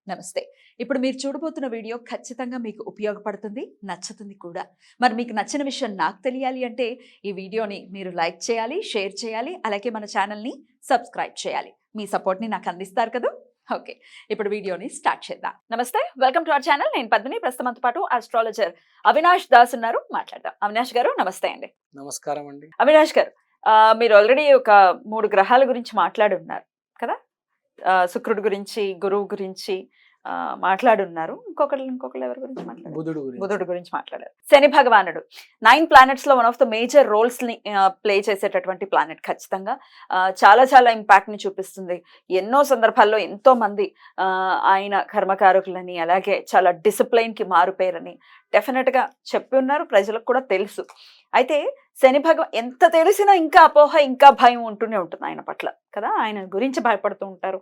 నమస్తే. ఇప్పుడు మీరు చూడబోతున్న వీడియో ఖచ్చితంగా మీకు ఉపయోగపడుతుంది, నచ్చుతుంది కూడా. మరి మీకు నచ్చిన విషయం నాకు తెలియాలి అంటే ఈ వీడియోని మీరు లైక్ చేయాలి, షేర్ చేయాలి, అలాగే మన ఛానల్‌ని సబ్స్క్రైబ్ చేయాలి. మీ సపోర్ట్‌ని నాకు అందిస్తారు కదా! ఓకే. ఇప్పుడు వీడియోని స్టార్ట్ చేద్దాం. నమస్తే. Welcome to our channel. నేను పద్మిని. ప్రస్తుతంతో పాటు ఆస్ట్రాలజర్ అవినాష్ దాస్ ఉన్నారు. మాట్లాడదాం. అవినాష్ గారు నమస్తే అండి. నమస్కారం అండి. అవినాష్ గారు, మీరు ఆల్రెడీ ఒక 3 గ్రహాల గురించి మాట్లాడున్నారు కదా! శుక్రుడి గురించి, గురువు గురించి మాట్లాడున్నారు. ఇంకొకళ్ళు ఎవరి గురించి మాట్లాడారు? బుధుడు గురించి మాట్లాడారు. శని భగవానుడు 9 ప్లానెట్స్ లో one of the major roles ని ప్లే చేసేటటువంటి ప్లానెట్. ఖచ్చితంగా చాలా చాలా ఇంపాక్ట్ ని చూపిస్తుంది. ఎన్నో సందర్భాల్లో ఎంతో మంది ఆయన కర్మకారకులని, అలాగే చాలా డిసిప్లైన్ కి మారుపేరని డెఫినెట్ గా చెప్పి ఉన్నారు. ప్రజలకు కూడా తెలుసు. అయితే శని భగవాన్ ఎంత తెలిసినా ఇంకా అపోహ, ఇంకా భయం ఉంటూనే ఉంటుంది ఆయన పట్ల కదా. ఆయన గురించి భయపడుతూ ఉంటారు.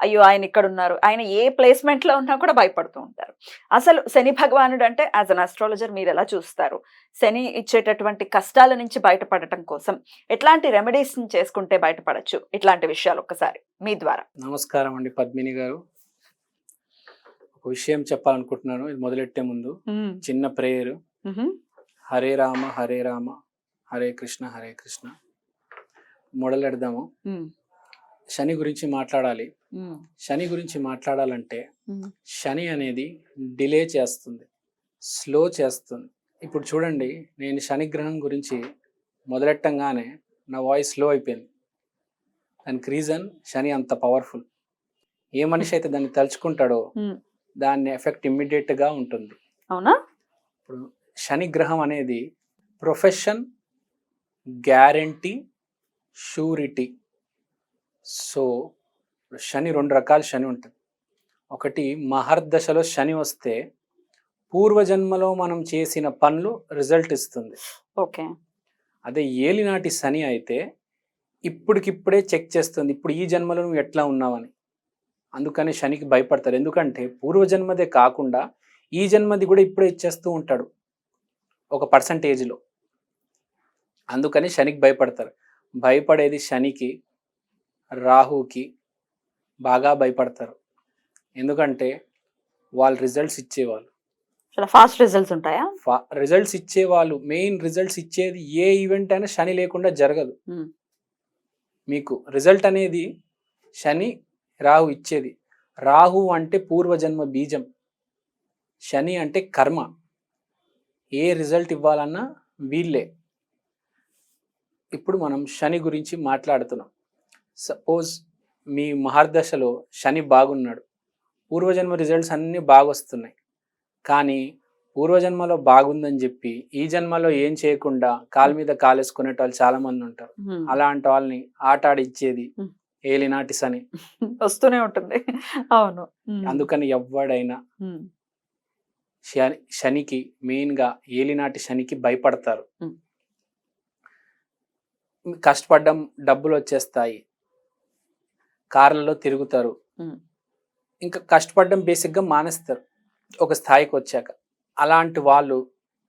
అయ్యో ఆయన ఇక్కడ ఉన్నారు, ఆయన ఏ ప్లేస్మెంట్ లో ఉన్నా కూడా భయపడుతూ ఉంటారు. అసలు శని భగవానుడు అంటే యాజ్ అన్ ఆస్ట్రాలజర్ మీరు ఎలా చూస్తారు? శని ఇచ్చేటటువంటి కష్టాల నుంచి బయటపడటం కోసం ఎట్లాంటి రెమెడీస్ చేసుకుంటే బయటపడచ్చు? ఇట్లాంటి విషయాలు ఒక్కసారి మీ ద్వారా. నమస్కారం అండి పద్మిని గారు. ఒక విషయం చెప్పాలనుకుంటున్నాను. ఇది మొదలెట్టే ముందు చిన్న ప్రేయర్. హరే రామ హరే రామ హరే కృష్ణ హరే కృష్ణ. మొదలెడదాము. శని గురించి మాట్లాడాలి. శని గురించి మాట్లాడాలంటే శని అనేది డిలే చేస్తుంది, స్లో చేస్తుంది. ఇప్పుడు చూడండి, నేను శని గ్రహం గురించి మొదలెట్టంగానే నా వాయిస్ స్లో అయిపోయింది. దానికి రీజన్ శని అంత పవర్ఫుల్. ఏ మనిషి అయితే దాన్ని తలుచుకుంటాడో దాని ఎఫెక్ట్ ఇమ్మీడియట్ గా ఉంటుంది. అవునా? ఇప్పుడు శని గ్రహం అనేది ప్రొఫెషన్, గ్యారంటీ, షూరిటీ. సో శని 2 రకాల శని ఉంటుంది. ఒకటి మహర్దశలో శని వస్తే పూర్వజన్మలో మనం చేసిన పనులు రిజల్ట్ ఇస్తుంది. ఓకే. అదే ఏలినాటి శని అయితే ఇప్పటికిప్పుడే చెక్ చేస్తుంది, ఇప్పుడు ఈ జన్మలో నువ్వు ఎట్లా ఉన్నావని. అందుకని శనికి భయపడతారు. ఎందుకంటే పూర్వజన్మదే కాకుండా ఈ జన్మది కూడా ఇప్పుడే ఇచ్చేస్తూ ఉంటాడు ఒక పర్సంటేజ్లో. అందుకని శనికి భయపడతారు. భయపడేది శనికి, రాహుకి బాగా భయపడతారు. ఎందుకంటే వాళ్ళు రిజల్ట్స్ ఇచ్చేవాళ్ళు. ఫాస్ట్ రిజల్ట్స్ ఉంటాయా? రిజల్ట్స్ ఇచ్చేవాళ్ళు. మెయిన్ రిజల్ట్స్ ఇచ్చేది ఏ ఈవెంట్ అయినా శని లేకుండా జరగదు. మీకు రిజల్ట్ అనేది శని, రాహు ఇచ్చేది. రాహు అంటే పూర్వజన్మ బీజం, శని అంటే కర్మ. ఏ రిజల్ట్ ఇవ్వాలన్నా వీళ్ళే. ఇప్పుడు మనం శని గురించి మాట్లాడుతున్నాం. సపోజ్ మీ మహర్దశలో శని బాగున్నాడు, పూర్వజన్మ రిజల్ట్స్ అన్నీ బాగొస్తున్నాయి. కానీ పూర్వజన్మలో బాగుందని చెప్పి ఈ జన్మలో ఏం చేయకుండా కాలు మీద కాలేసుకునే వాళ్ళు చాలా మంది ఉంటారు. అలాంటి వాళ్ళని ఆట ఆడిచ్చేది ఏలినాటి శని వస్తూనే ఉంటుంది. అవును. అందుకని ఎవడైనా శనికి, మెయిన్ గా ఏలినాటి శనికి భయపడతారు. కష్టపడ్డం డబ్బులు వచ్చేస్తాయి, కార్లలో తిరుగుతారు. ఇంకా కష్టపడడం బేసిక్ గా మానేస్తారు ఒక స్థాయికి వచ్చాక. అలాంటి వాళ్ళు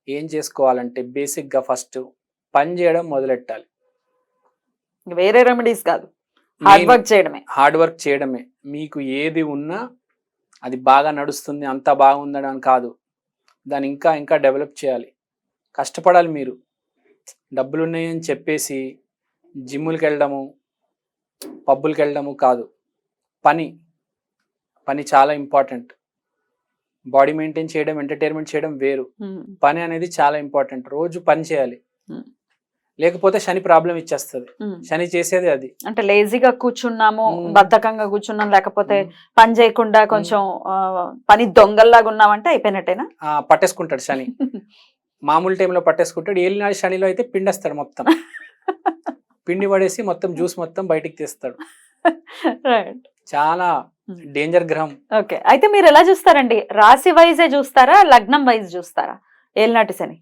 ఏం చేసుకోవాలంటే బేసిక్ గా ఫస్ట్ పని చేయడం మొదలెట్టాలి. వేరే రెమెడీస్ కాదు, హార్డ్ వర్క్ చేయడమే. మీకు ఏది ఉన్నా అది బాగా నడుస్తుంది, అంతా బాగుందని కాదు, దాన్ని ఇంకా ఇంకా డెవలప్ చేయాలి. కష్టపడాలి. మీరు డబ్బులు ఉన్నాయని చెప్పేసి జిమ్ములకి వెళ్ళడము, పబ్బులకి వెళ్ళడము కాదు. పని చాలా ఇంపార్టెంట్. బాడీ మెయింటైన్ చేయడం, ఎంటర్టైన్మెంట్ చేయడం వేరు. పని అనేది చాలా ఇంపార్టెంట్. రోజు పని చేయాలి, లేకపోతే శని ప్రాబ్లం ఇచ్చేస్తుంది. శని చేసేది అది. అంటే లేజీగా కూర్చున్నాము, బద్ధకంగా కూర్చున్నాం, లేకపోతే పని చేయకుండా కొంచెం పని దొంగల్లాగా ఉన్నామంటే అయిపోయినట్టేనా? పట్టేసుకుంటాడు శని. మామూలు టైంలో పట్టేసుకుంటాడు. ఏలినాడు శనిలో అయితే పిండేస్తాడు మొత్తం. పిండి పడేసి మొత్తం జ్యూస్ మొత్తం బయటికి తీస్తాడు. చాలా డేంజర్ గ్రహం. ఓకే. అయితే మీరు ఎలా చూస్తారండి? రాశి వైజే చూస్తారా, లగ్నం వైజ్ చూస్తారా ఏలినాటి శని?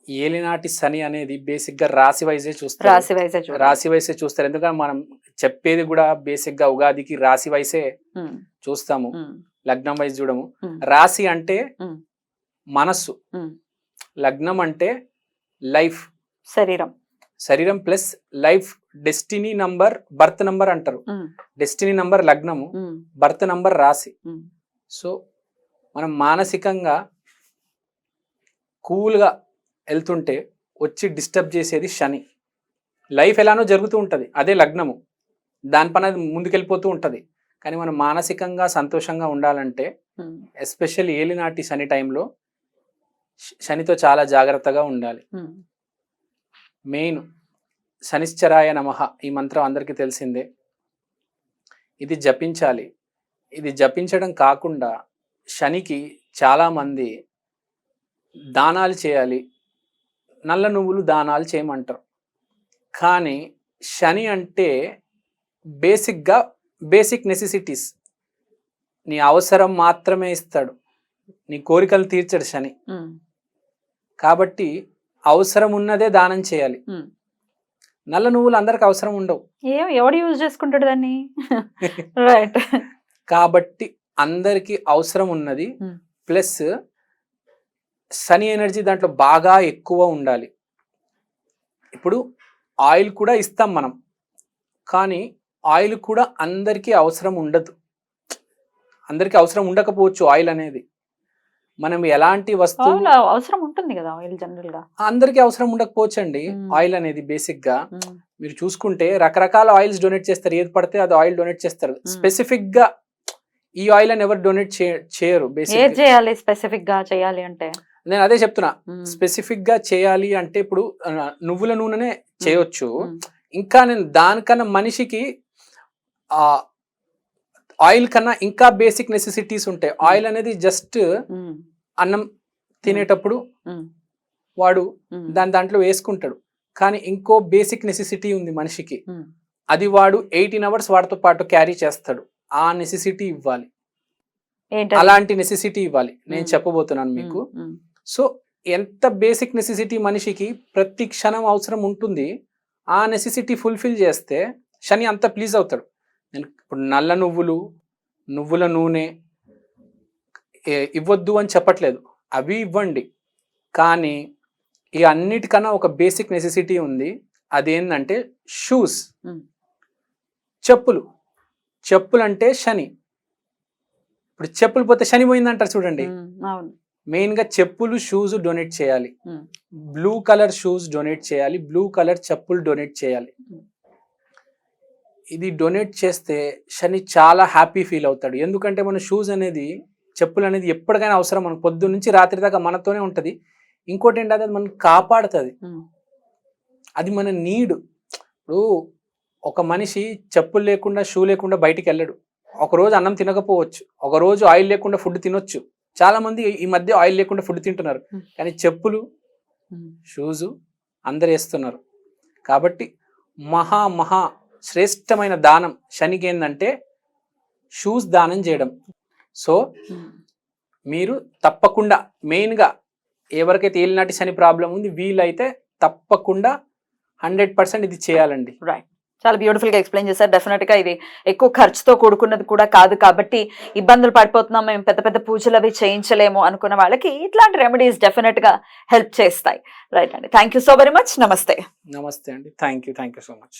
ఏలినాటి శని అనేది బేసిక్ గా రాశి వైజే చూస్తారు. రాశి వైసే చూస్తారు. ఎందుకంటే మనం చెప్పేది కూడా బేసిక్ గా ఉగాదికి రాశి వైసే చూస్తాము, లగ్నం వైజ్ చూడము. రాశి అంటే మనస్సు, లగ్నం అంటే లైఫ్, శరీరం plus life, destiny number, birth number అంటారు. డెస్టినీ నంబర్ లగ్నము, బర్త్ నంబర్ రాశి. సో మనం మానసికంగా కూల్గా వెళ్తుంటే వచ్చి డిస్టర్బ్ చేసేది శని. లైఫ్ ఎలానో జరుగుతూ ఉంటుంది, అదే లగ్నము, దానిపైన ముందుకెళ్ళిపోతూ ఉంటుంది. కానీ మనం మానసికంగా సంతోషంగా ఉండాలంటే ఎస్పెషల్లీ ఏలినాటి శని టైంలో శనితో చాలా జాగ్రత్తగా ఉండాలి. మెయిన్ శనిశ్చరాయ నమః ఈ మంత్రం అందరికీ తెలిసిందే. ఇది జపించాలి. ఇది జపించడం కాకుండా శనికి చాలామంది దానాలు చేయాలి, నల్ల నువ్వులు దానాలు చేయమంటారు. కానీ శని అంటే బేసిక్ నెసెసిటీస్, నీ అవసరం మాత్రమే ఇస్తాడు, నీ కోరికలు తీర్చడు శని. కాబట్టి అవసరం ఉన్నదే దానం చేయాలి. నల్ల నువ్వులు అందరికి అవసరం ఉండవు, ఎవడు యూజ్ చేసుకుంటాడు దాన్ని. రైట్. కాబట్టి అందరికి అవసరం ఉన్నది. ప్లస్ శని ఎనర్జీ దాంట్లో బాగా ఎక్కువ ఉండాలి. ఇప్పుడు ఆయిల్ కూడా ఇస్తాం మనం, కానీ ఆయిల్ కూడా అందరికీ అవసరం ఉండదు, అందరికీ అవసరం ఉండకపోవచ్చు ఆయిల్ అనేది. మనం ఎలాంటి వస్తువు అవసరం ఉంటుంది కదా ఆయిల్, జనరల్ గా అందరికీ అవసరం ఉండకపోవచ్చు అండి. ఆయిల్ అనేది బేసిక్ గా మీరు చూసుకుంటే రకరకాల ఆయిల్స్ డొనేట్ చేస్తారు, ఏది పడితే అది ఆయిల్ డొనేట్ చేస్తారు. స్పెసిఫిక్ గా ఈ ఆయిల్ అని ఎవరు డొనేట్ చేయరు. ఏది చేయాలి స్పెసిఫిక్ గా చేయాలి అంటే నేను అదే చెప్తున్నా, స్పెసిఫిక్ గా చేయాలి అంటే ఇప్పుడు నువ్వుల నూనెనే చేయొచ్చు. ఇంకా నేను దానికన్నా మనిషికి ఆయిల్ కన్నా ఇంకా బేసిక్ నెసెసిటీస్ ఉంటాయి. ఆయిల్ అనేది జస్ట్ అన్నం తినేటప్పుడు వాడు దాంట్లో వేసుకుంటాడు, కానీ ఇంకో బేసిక్ నెసెసిటీ ఉంది మనిషికి, అది వాడు 18 hours వాడితో పాటు క్యారీ చేస్తాడు. ఆ నెసెసిటీ ఇవ్వాలి, అలాంటి నెసెసిటీ ఇవ్వాలి. నేను చెప్పబోతున్నాను మీకు. సో ఎంత బేసిక్ నెసెసిటీ మనిషికి ప్రతి క్షణం అవసరం ఉంటుంది, ఆ నెసెసిటీ ఫుల్ఫిల్ చేస్తే శని అంత ప్లీజ్ అవుతాడు. నేను ఇప్పుడు నల్ల నువ్వుల నూనె ఇవ్వద్దు అని చెప్పట్లేదు, అవి ఇవ్వండి. కానీ ఇక అన్నిటికన్నా ఒక బేసిక్ నెసెసిటీ ఉంది, అదేంటంటే షూస్, చెప్పులు అంటే శని. ఇప్పుడు చెప్పులు పోతే శని పోయిందంటారు చూడండి. మెయిన్ గా చెప్పులు, షూస్ డొనేట్ చేయాలి. బ్లూ కలర్ షూస్ డొనేట్ చేయాలి, బ్లూ కలర్ చెప్పులు డొనేట్ చేయాలి. ఇది డొనేట్ చేస్తే శని చాలా హ్యాపీ ఫీల్ అవుతాడు. ఎందుకంటే మన షూస్ అనేది, చెప్పులు అనేది ఎప్పటికైనా అవసరం, మనకు పొద్దు నుంచి రాత్రి దాకా మనతోనే ఉంటుంది. ఇంకోటి ఏంటంటే అది మనకు కాపాడుతుంది, అది మన నీడ్. ఇప్పుడు ఒక మనిషి చెప్పులు లేకుండా, షూ లేకుండా బయటికి వెళ్ళడు. ఒకరోజు అన్నం తినకపోవచ్చు, ఒకరోజు ఆయిల్ లేకుండా ఫుడ్ తినొచ్చు. చాలా మంది ఈ మధ్య ఆయిల్ లేకుండా ఫుడ్ తింటున్నారు, కానీ చెప్పులు, షూజు అందరు వేస్తున్నారు. కాబట్టి మహా శ్రేష్టమైన దానం శనికి ఏంటంటే షూస్ దానం చేయడం. సో మీరు తప్పకుండా మెయిన్గా ఎవరికైతే ఏలినాటి శని ప్రాబ్లం ఉంది వీళ్ళైతే తప్పకుండా 100% ఇది చేయాలండి. రైట్. చాలా బ్యూటిఫుల్ గా ఎక్స్ప్లెయిన్ చేశారు. డెఫినెట్ గా ఇది ఎక్కువ ఖర్చుతో కూడుకున్నది కూడా కాదు, కాబట్టి ఇబ్బందులు పడిపోతున్నాం, మేము పెద్ద పెద్ద పూజలు అవి చేయించలేము అనుకున్న వాళ్ళకి ఇట్లాంటి రెమెడీస్ డెఫినెట్ గా హెల్ప్ చేస్తాయి. రైట్ అండి, thank you so very much. నమస్తే. నమస్తే అండి, థ్యాంక్ యూ సో మచ్.